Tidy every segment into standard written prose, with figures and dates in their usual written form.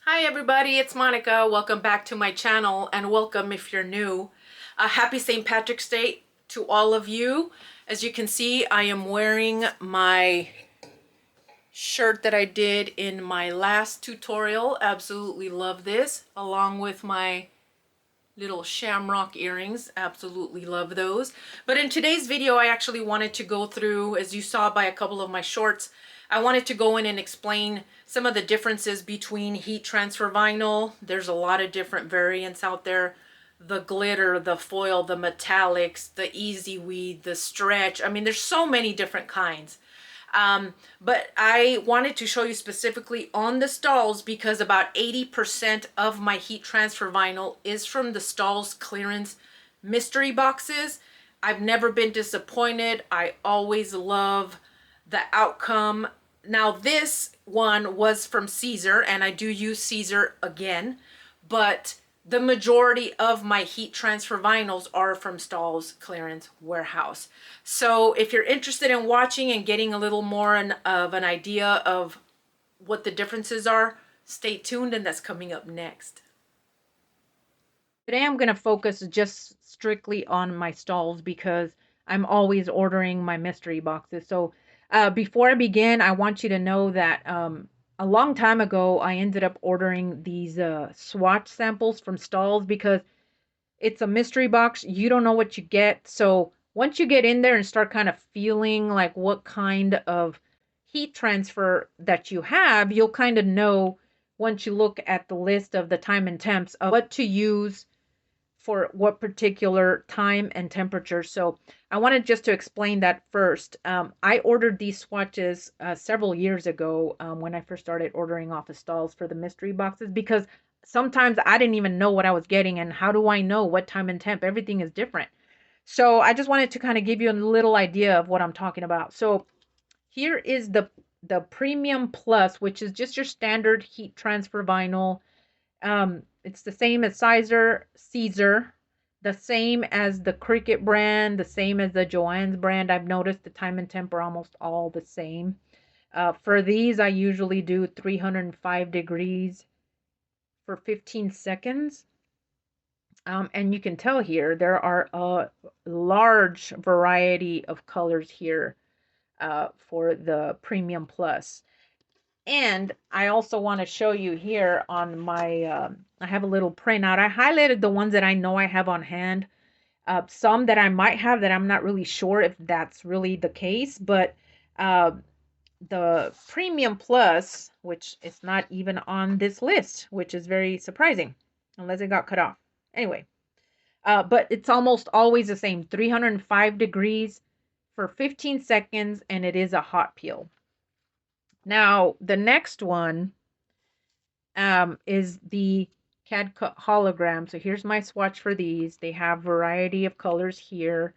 Hi everybody, it's Monica. Welcome back to my channel, and welcome if you're new. Happy St. Patrick's Day to all of you. As you can see, I am wearing my shirt that I did in my last tutorial. Absolutely love this, along with my little shamrock earrings. Absolutely love those. But in today's video, I actually wanted to go through, as you saw by a couple of my shorts, I wanted to go in and explain some of the differences between heat transfer vinyl. There's a lot of different variants out there. The glitter, the foil, the metallics, the easy weed, the stretch. I mean, there's so many different kinds. But I wanted to show you specifically on the Stahls because about 80% of my heat transfer vinyl is from the Stahls clearance mystery boxes. I've never been disappointed. I always love the outcome. Now this one was from Caesar, and I do use Caesar again, but the majority of my heat transfer vinyls are from Stahls clearance warehouse. So if you're interested in watching and getting a little more of an idea of what the differences are, stay tuned, and that's coming up next. Today I'm going to focus just strictly on my Stahls because I'm always ordering my mystery boxes. So before I begin, I want you to know that a long time ago, I ended up ordering these swatch samples from Stahls because it's a mystery box. You don't know what you get. So once you get in there and start kind of feeling like what kind of heat transfer that you have, you'll kind of know once you look at the list of the time and temps of what to use for what particular time and temperature. So I wanted just to explain that first. I ordered these swatches several years ago when I first started ordering off of Stahls for the mystery boxes, because sometimes I didn't even know what I was getting, and how do I know what time and temp? Everything is different. So I just wanted to kind of give you a little idea of what I'm talking about. So here is the Premium Plus, which is just your standard heat transfer vinyl. It's the same as Caesar, the same as the Cricut brand, the same as the Joann's brand. I've noticed the time and temp are almost all the same. For these, I usually do 305 degrees for 15 seconds. And you can tell here, there are a large variety of colors here for the Premium Plus. And I also want to show you here on my, I have a little printout. I highlighted the ones that I know I have on hand. Some that I might have that I'm not really sure if that's really the case. But the Premium Plus, which is not even on this list, which is very surprising, unless it got cut off. Anyway, but it's almost always the same, 305 degrees for 15 seconds, and it is a hot peel. Now, the next one is the CAD cut hologram. So here's my swatch for these. They have variety of colors here.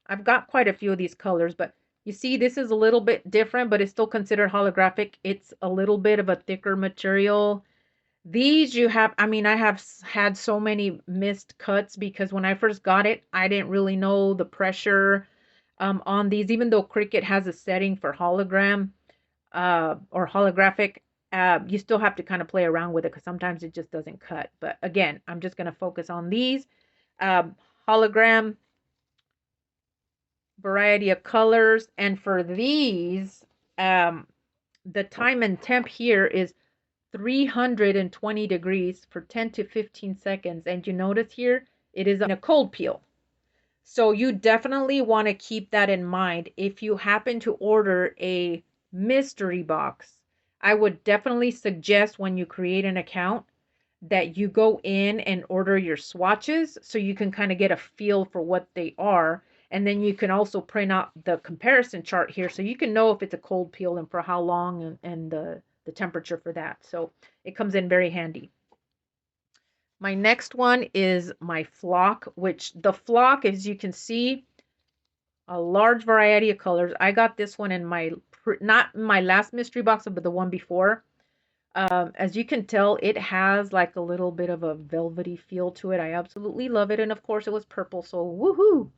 I've got quite a few of these colors, but you see this is a little bit different, but it's still considered holographic. It's a little bit of a thicker material. These you have, I mean, I have had so many missed cuts because when I first got it, I didn't really know the pressure on these, even though Cricut has a setting for hologram. Or holographic, you still have to kind of play around with it because sometimes it just doesn't cut. But again, I'm just going to focus on these. Hologram, variety of colors. And for these, the time and temp here is 320 degrees for 10 to 15 seconds. And you notice here, it is in a cold peel. So you definitely want to keep that in mind. If you happen to order a mystery box, I would definitely suggest when you create an account that you go in and order your swatches so you can kind of get a feel for what they are. And then you can also print out the comparison chart here so you can know if it's a cold peel and for how long, and the temperature for that. So it comes in very handy. My next one is my flock, which the flock, as you can see, a large variety of colors. I got this one in my, not my last mystery box, but the one before. As you can tell, it has like a little bit of a velvety feel to it. I absolutely love it. And of course, it was purple, so woohoo!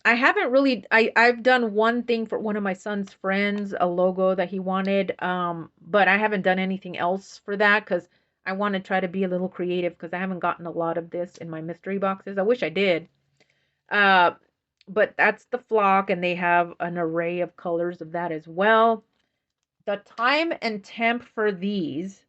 I haven't really I've done one thing for one of my son's friends, a logo that he wanted, but I haven't done anything else for that because I want to try to be a little creative because I haven't gotten a lot of this in my mystery boxes. I wish I did. Uh, but that's the flock, and they have an array of colors of that as well. The time and temp for these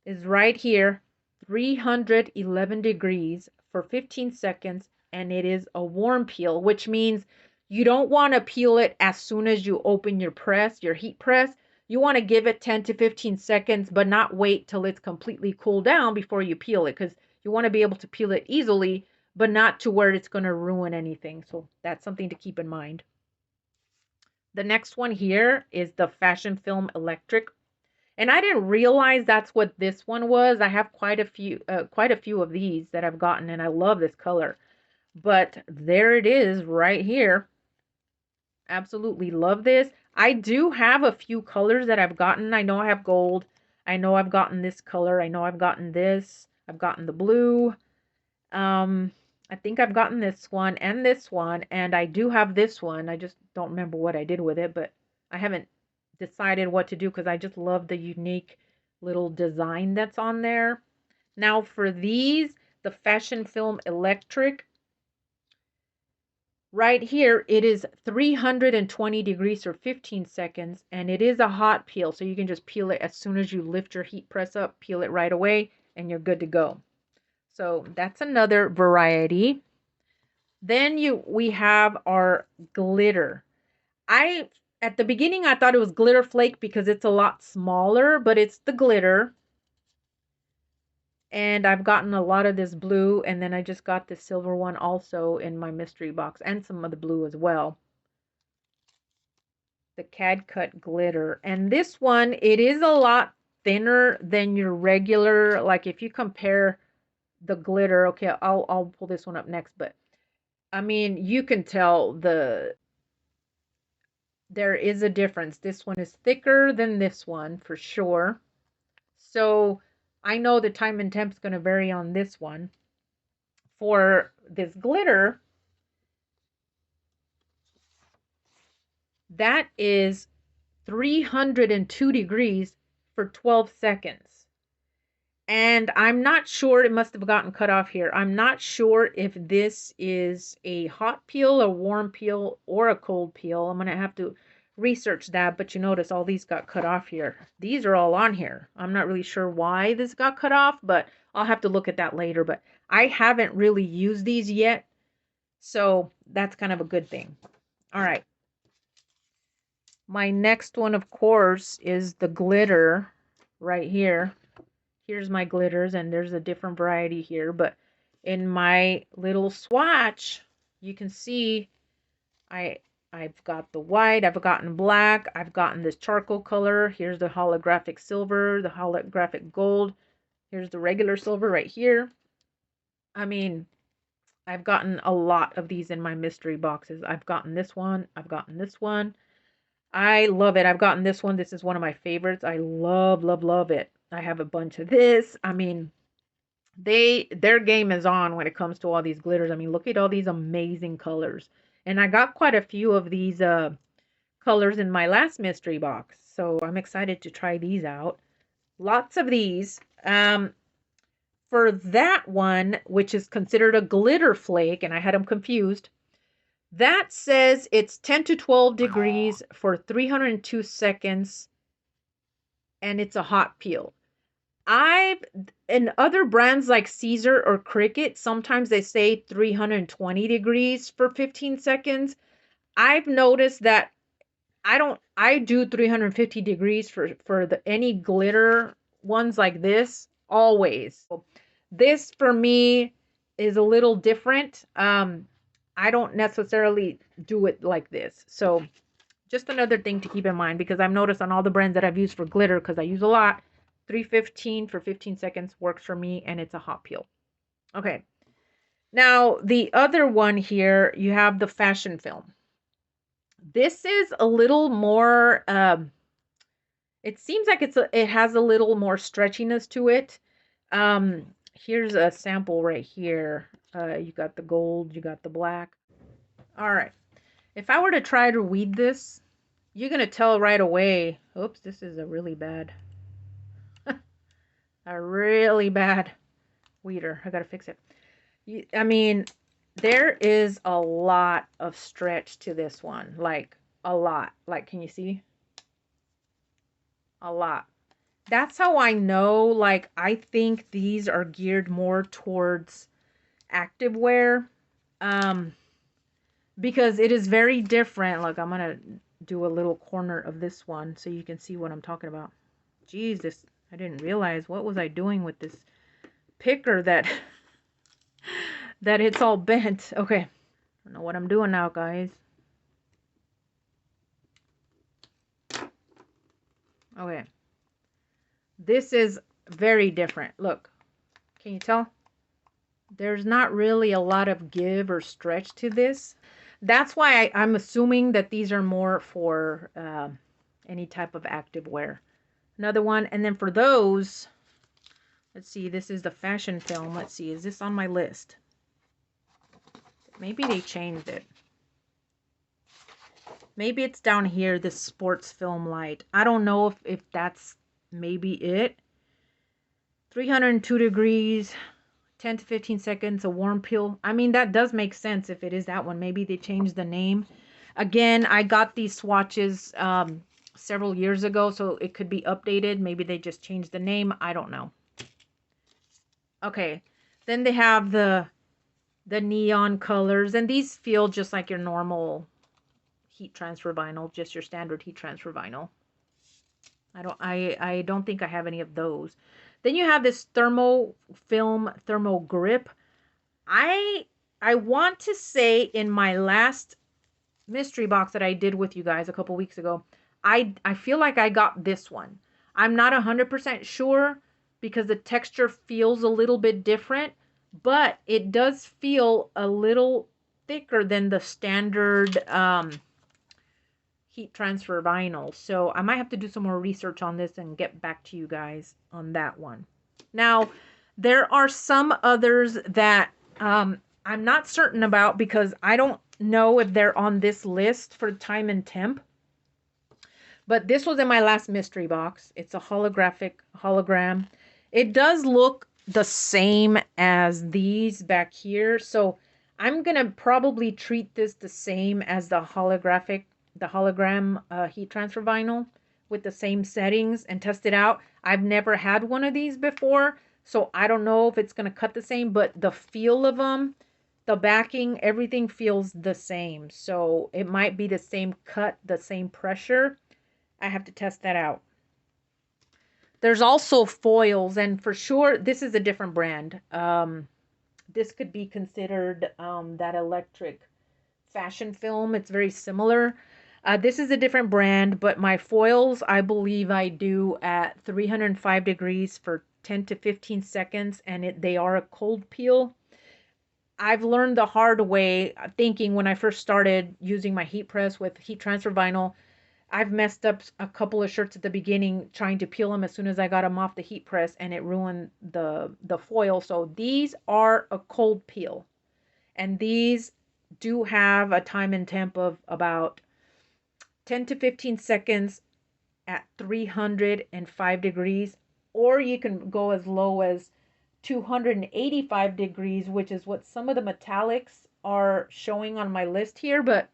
is right here, 311 degrees for 15 seconds, and it is a warm peel, which means you don't want to peel it as soon as you open your press, your heat press. You want to give it 10 to 15 seconds, but not wait till it's completely cooled down before you peel it, because you want to be able to peel it easily, but not to where it's going to ruin anything. So that's something to keep in mind. The next one here is the Fashion Film Electric. And I didn't realize that's what this one was. I have quite a few of these that I've gotten, and I love this color. But there it is right here. Absolutely love this. I do have a few colors that I've gotten. I know I have gold. I know I've gotten this color. I know I've gotten this. I've gotten the blue. I think I've gotten this one, and I do have this one. I just don't remember what I did with it, but I haven't decided what to do because I just love the unique little design that's on there. Now for these, the Fashion Film Electric, right here, it is 320 degrees for 15 seconds, and it is a hot peel, so you can just peel it as soon as you lift your heat press up, peel it right away, and you're good to go. So that's another variety. Then we have our glitter. At the beginning I thought it was glitter flake because it's a lot smaller, but it's the glitter. And I've gotten a lot of this blue, and then I just got the silver one also in my mystery box, and some of the blue as well. The CAD cut glitter. And this one, it is a lot thinner than your regular, like if you compare the glitter, okay, I'll pull this one up next, but I mean, you can tell there is a difference. This one is thicker than this one for sure. So I know the time and temp is going to vary on this one. For this glitter, that is 302 degrees for 12 seconds. And I'm not sure, it must have gotten cut off here. I'm not sure if this is a hot peel, a warm peel, or a cold peel. I'm going to have to research that, but you notice all these got cut off here. These are all on here. I'm not really sure why this got cut off, but I'll have to look at that later. But I haven't really used these yet, so that's kind of a good thing. All right. My next one, of course, is the glitter right here. Here's my glitters, and there's a different variety here, but in my little swatch, you can see I've got the white, I've gotten black, I've gotten this charcoal color. Here's the holographic silver, the holographic gold. Here's the regular silver right here. I mean, I've gotten a lot of these in my mystery boxes. I've gotten this one, I've gotten this one. I love it. I've gotten this one. This is one of my favorites. I love, love, love it. I have a bunch of this. I mean, their game is on when it comes to all these glitters. I mean, look at all these amazing colors. And I got quite a few of these colors in my last mystery box. So I'm excited to try these out. Lots of these. For that one, which is considered a glitter flake, and I had them confused, that says it's 10 to 12 degrees for 302 seconds, and it's a hot peel. In other brands like Caesar or Cricut, sometimes they say 320 degrees for 15 seconds. I've noticed that I do 350 degrees for any glitter ones like this always. This for me is a little different. I don't necessarily do it like this. So just another thing to keep in mind, because I've noticed on all the brands that I've used for glitter, because I use a lot, 315 for 15 seconds works for me, and it's a hot peel. Okay. Now, the other one here, you have the fashion film. This is a little more It seems like it has a little more stretchiness to it. Here's a sample right here. You got the gold, you got the black. All right. If I were to try to weed this, you're gonna tell right away. Oops, this is a really bad weeder. I gotta fix it. I mean, there is a lot of stretch to this one, like a lot. Like, can you see? A lot. That's how I know, like, I think these are geared more towards activewear. Um, because it is very different. Look, I'm gonna do a little corner of this one so you can see what I'm talking about. Jesus, I didn't realize what was I doing with this picker that that it's all bent. Okay, I don't know what I'm doing now, guys. Okay, this is very different. Look, can you tell? There's not really a lot of give or stretch to this. That's why I'm assuming that these are more for any type of active wear. Another one, and then for those, let's see, this is the fashion film. Let's see, is this on my list? Maybe they changed it. Maybe it's down here, this sports film light. I don't know if that's maybe it. 302 degrees, 10 to 15 seconds, a warm peel. I mean, that does make sense if it is that one. Maybe they changed the name. Again, I got these swatches several years ago, so it could be updated. Maybe they just changed the name. I don't know. Okay, then they have the neon colors, and these feel just like your normal heat transfer vinyl, just your standard heat transfer vinyl. I don't think I have any of those. Then you have this thermo film thermo grip. I want to say in my last mystery box that I did with you guys a couple weeks ago, I feel like I got this one. I'm not 100% sure because the texture feels a little bit different, but it does feel a little thicker than the standard heat transfer vinyl. So I might have to do some more research on this and get back to you guys on that one. Now, there are some others that I'm not certain about because I don't know if they're on this list for time and temp. But this was in my last mystery box. It's a holographic hologram. It does look the same as these back here. So I'm going to probably treat this the same as the hologram heat transfer vinyl with the same settings and test it out. I've never had one of these before, so I don't know if it's going to cut the same, but the feel of them, the backing, everything feels the same. So it might be the same cut, the same pressure. I have to test that out. There's also foils, and for sure, this is a different brand. This could be considered that electric fashion film. It's very similar. This is a different brand, but my foils, I believe I do at 305 degrees for 10 to 15 seconds, and they are a cold peel. I've learned the hard way, thinking when I first started using my heat press with heat transfer vinyl, I've messed up a couple of shirts at the beginning trying to peel them as soon as I got them off the heat press, and it ruined the foil. So these are a cold peel, and these do have a time and temp of about 10 to 15 seconds at 305 degrees, or you can go as low as 285 degrees, which is what some of the metallics are showing on my list here. But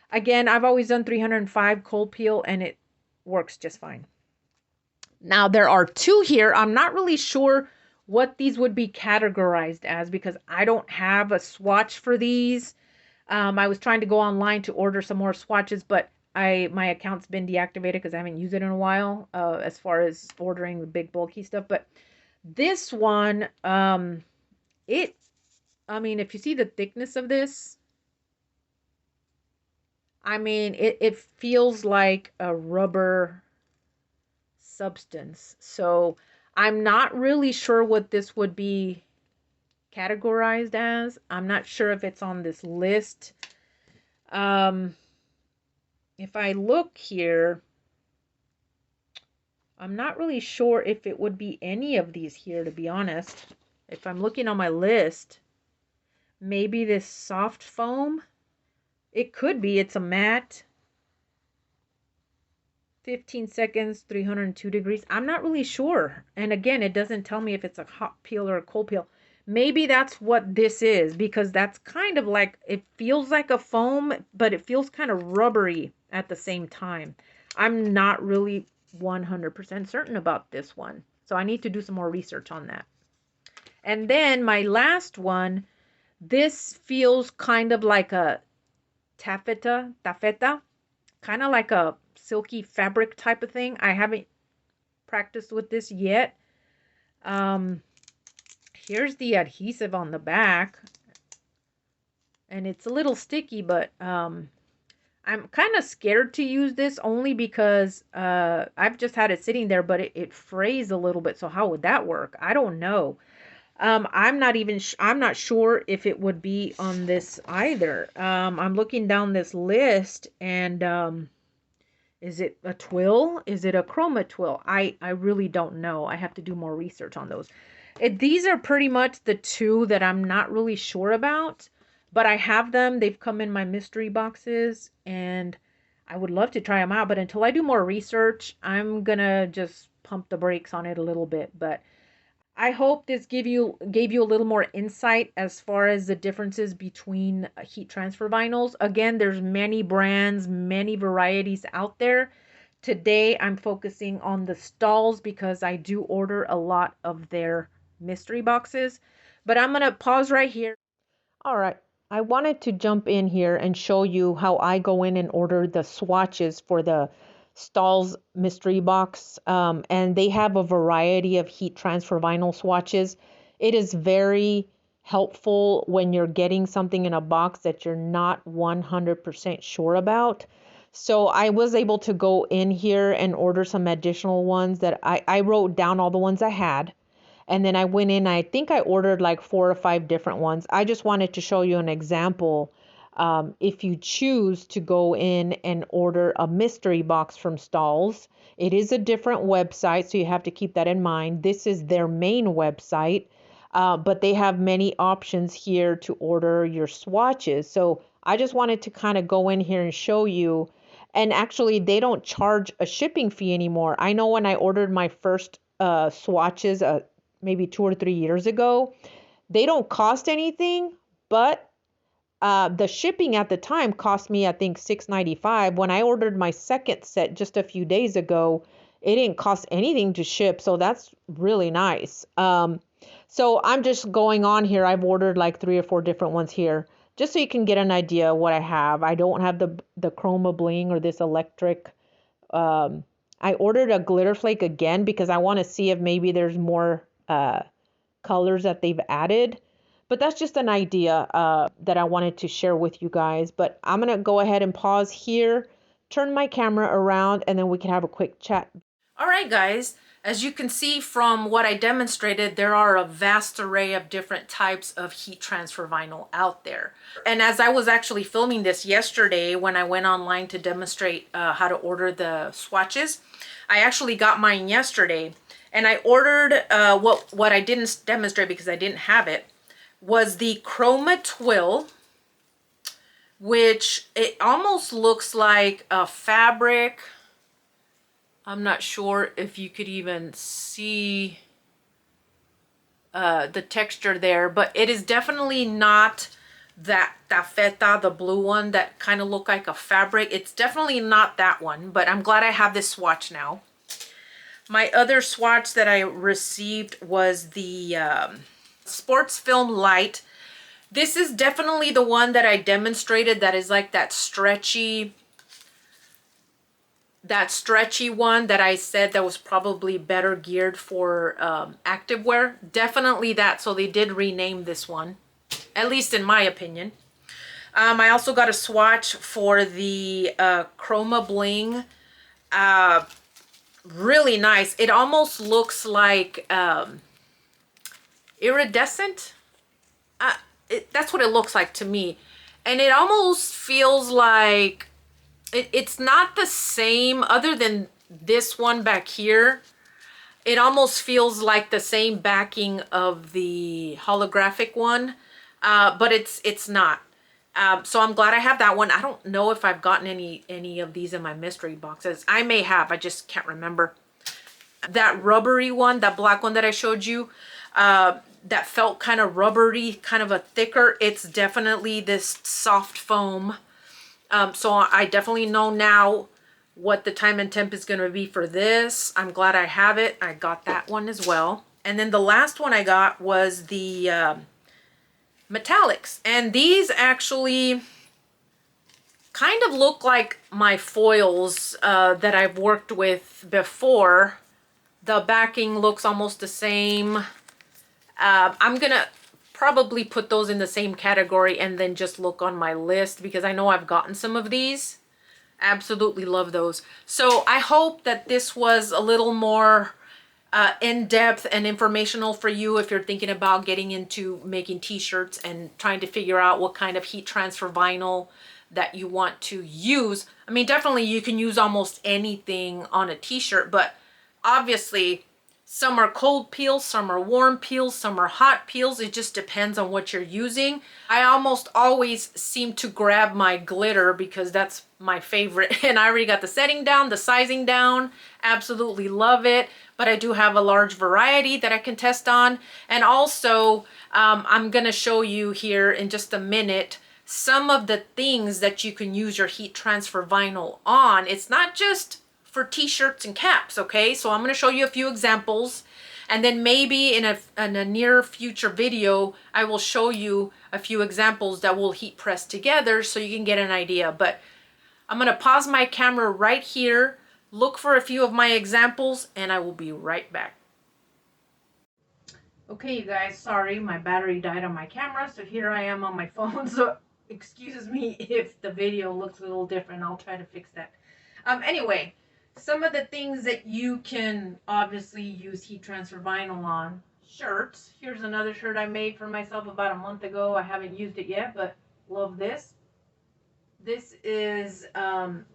again, I've always done 305 cold peel and it works just fine. Now there are two here. I'm not really sure what these would be categorized as because I don't have a swatch for these. I was trying to go online to order some more swatches, but my account's been deactivated because I haven't used it in a while as far as ordering the big bulky stuff. But this one, I mean, if you see the thickness of this, I mean, it feels like a rubber substance. So I'm not really sure what this would be categorized as. I'm not sure if it's on this list. If I look here, I'm not really sure if it would be any of these here, to be honest. If I'm looking on my list, maybe this soft foam. It could be. It's a matte. 15 seconds, 302 degrees. I'm not really sure. And again, it doesn't tell me if it's a hot peel or a cold peel. Maybe that's what this is, because that's kind of like, it feels like a foam, but it feels kind of rubbery at the same time. I'm not really 100% certain about this one. So I need to do some more research on that. And then my last one, this feels kind of like a taffeta, kind of like a silky fabric type of thing. I haven't practiced with this yet. Here's the adhesive on the back, and it's a little sticky, but I'm kind of scared to use this only because I've just had it sitting there, but it frays a little bit. So how would that work? I don't know. I'm not sure if it would be on this either. I'm looking down this list, and is it a twill? Is it a chroma twill? I really don't know. I have to do more research on those. These are pretty much the two that I'm not really sure about, but I have them. They've come in my mystery boxes, and I would love to try them out. But until I do more research, I'm gonna just pump the brakes on it a little bit. But I hope this gave you a little more insight as far as the differences between heat transfer vinyls. Again, there's many brands, many varieties out there. Today, I'm focusing on the Stahls because I do order a lot of their mystery boxes. But I'm going to pause right here. All right. I wanted to jump in here and show you how I go in and order the swatches for the Stahls mystery box. And they have a variety of heat transfer vinyl swatches. It is very helpful when you're getting something in a box that you're not 100% sure about. So I was able to go in here and order some additional ones that I wrote down all the ones I had. And then I went in, I think I ordered like 4 or 5 different ones. I just wanted to show you an example. If you choose to go in and order a mystery box from Stahls, it is a different website, so you have to keep that in mind. This is their main website, but they have many options here to order your swatches. So I just wanted to kind of go in here and show you. And actually, they don't charge a shipping fee anymore. I know when I ordered my first swatches, maybe 2 or 3 years ago, they don't cost anything, but the shipping at the time cost me, I think, $6.95. When I ordered my second set just a few days ago, it didn't cost anything to ship, so that's really nice. So I'm just going on here. I've ordered like 3 or 4 different ones here, just so you can get an idea of what I have. I don't have the chroma bling or this electric. I ordered a glitter flake again because I want to see if maybe there's more colors that they've added. But that's just an idea that I wanted to share with you guys. But I'm going to go ahead and pause here, turn my camera around, and then we can have a quick chat. All right, guys. As you can see from what I demonstrated, there are a vast array of different types of heat transfer vinyl out there. And as I was actually filming this yesterday, when I went online to demonstrate how to order the swatches, I actually got mine yesterday. And I ordered, what I didn't demonstrate because I didn't have it, was the Chroma Twill, which it almost looks like a fabric. I'm not sure if you could even see the texture there, but it is definitely not that taffeta, the blue one that kind of look like a fabric. It's definitely not that one, but I'm glad I have this swatch now. My other swatch that I received was the Sports Film Light. This is definitely the one that I demonstrated that is like that stretchy one that I said that was probably better geared for activewear. Definitely that, so they did rename this one, at least in my opinion. I also got a swatch for the Chroma Bling. Really nice. It almost looks like iridescent. That's what it looks like to me. And it almost feels like it's not the same, other than this one back here, it almost feels like the same backing of the holographic one, but it's not. So I'm glad I have that one. I don't know if I've gotten any of these in my mystery boxes. I may have, I just can't remember. That rubbery one, that black one that I showed you, that felt kind of rubbery, kind of a thicker, it's definitely this soft foam. So I definitely know now what the time and temp is going to be for this. I'm glad I have it. I got that one as well. And then the last one I got was the metallics. And these actually kind of look like my foils that I've worked with before. The backing looks almost the same. I'm going to probably put those in the same category and then just look on my list because I know I've gotten some of these. Absolutely love those. So I hope that this was a little more in-depth and informational for you if you're thinking about getting into making t-shirts and trying to figure out what kind of heat transfer vinyl that you want to use. I mean, definitely you can use almost anything on a t-shirt, but obviously some are cold peels, some are warm peels, some are hot peels. It just depends on what you're using. I almost always seem to grab my glitter because that's my favorite. And I already got the setting down, the sizing down. Absolutely love it. But I do have a large variety that I can test on. And also, I'm going to show you here in just a minute some of the things that you can use your heat transfer vinyl on. It's not just for t-shirts and caps, okay? So I'm going to show you a few examples, and then maybe in a near future video I will show you a few examples that will heat press together so you can get an idea. But I'm going to pause my camera right here, look for a few of my examples, and I will be right back. Okay, you guys, sorry, my battery died on my camera, so here I am on my phone. So excuse me if the video looks a little different. I'll try to fix that. Anyway, some of the things that you can obviously use heat transfer vinyl on. Shirts. Here's another shirt I made for myself about a month ago. I haven't used it yet, but love this. This is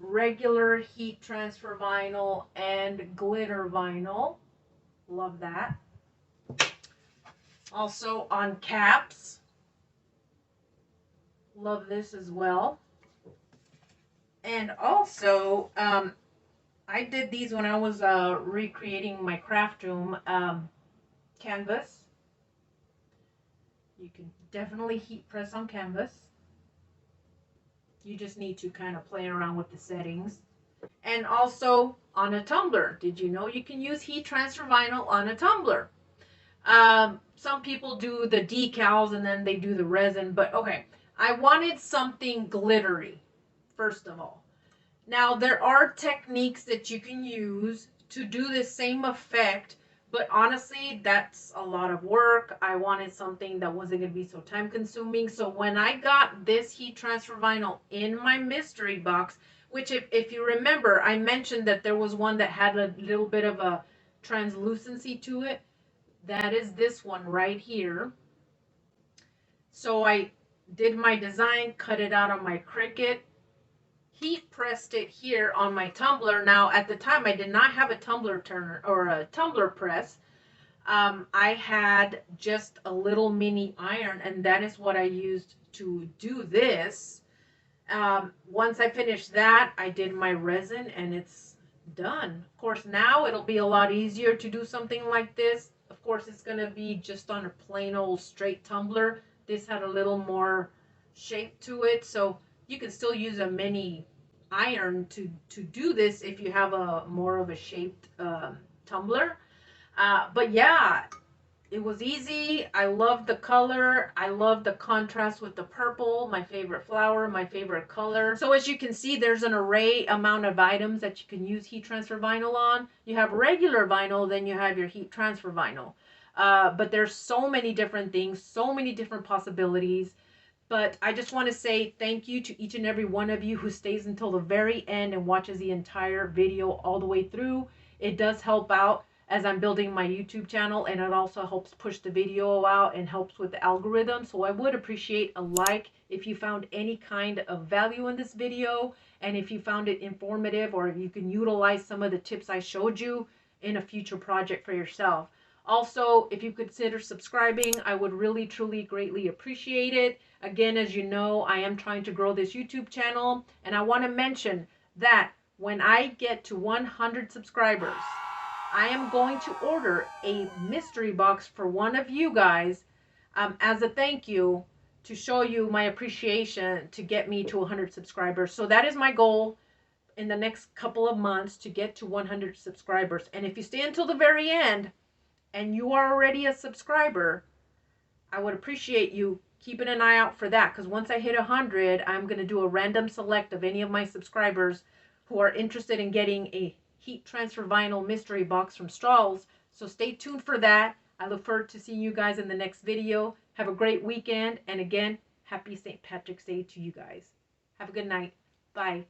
regular heat transfer vinyl and glitter vinyl. Love that. Also on caps. Love this as well. And also, I did these when I was recreating my craft room canvas. You can definitely heat press on canvas. You just need to kind of play around with the settings. And also on a tumbler. Did you know you can use heat transfer vinyl on a tumbler? Some people do the decals and then they do the resin, but okay. I wanted something glittery, first of all. Now, there are techniques that you can use to do the same effect, but honestly, that's a lot of work. I wanted something that wasn't going to be so time consuming. So when I got this heat transfer vinyl in my mystery box, which if you remember, I mentioned that there was one that had a little bit of a translucency to it. That is this one right here. So I did my design, cut it out on my Cricut, heat pressed it here on my tumbler. Now, at the time, I did not have a tumbler turner or a tumbler press. I had just a little mini iron, and that is what I used to do this. Once I finished that, I did my resin, and it's done. Of course, now it'll be a lot easier to do something like this. Of course, it's going to be just on a plain old straight tumbler. This had a little more shape to it, so you can still use a mini iron to do this if you have a more of a shaped tumbler. But yeah, it was easy. I love the color. I love the contrast with the purple, my favorite flower, my favorite color. So as you can see, there's an array amount of items that you can use heat transfer vinyl on. You have regular vinyl, then you have your heat transfer vinyl. But there's so many different things, so many different possibilities. But I just want to say thank you to each and every one of you who stays until the very end and watches the entire video all the way through. It does help out as I'm building my YouTube channel, and it also helps push the video out and helps with the algorithm. So I would appreciate a like if you found any kind of value in this video, and if you found it informative, or if you can utilize some of the tips I showed you in a future project for yourself. Also, if you consider subscribing, I would really, truly, greatly appreciate it. Again, as you know, I am trying to grow this YouTube channel, and I want to mention that when I get to 100 subscribers, I am going to order a mystery box for one of you guys as a thank you, to show you my appreciation to get me to 100 subscribers. So that is my goal in the next couple of months, to get to 100 subscribers. And if you stay until the very end and you are already a subscriber, I would appreciate you keeping an eye out for that, because once I hit 100, I'm going to do a random select of any of my subscribers who are interested in getting a heat transfer vinyl mystery box from Stahls. So stay tuned for that. I look forward to seeing you guys in the next video. Have a great weekend, and again, happy St. Patrick's Day to you guys. Have a good night. Bye.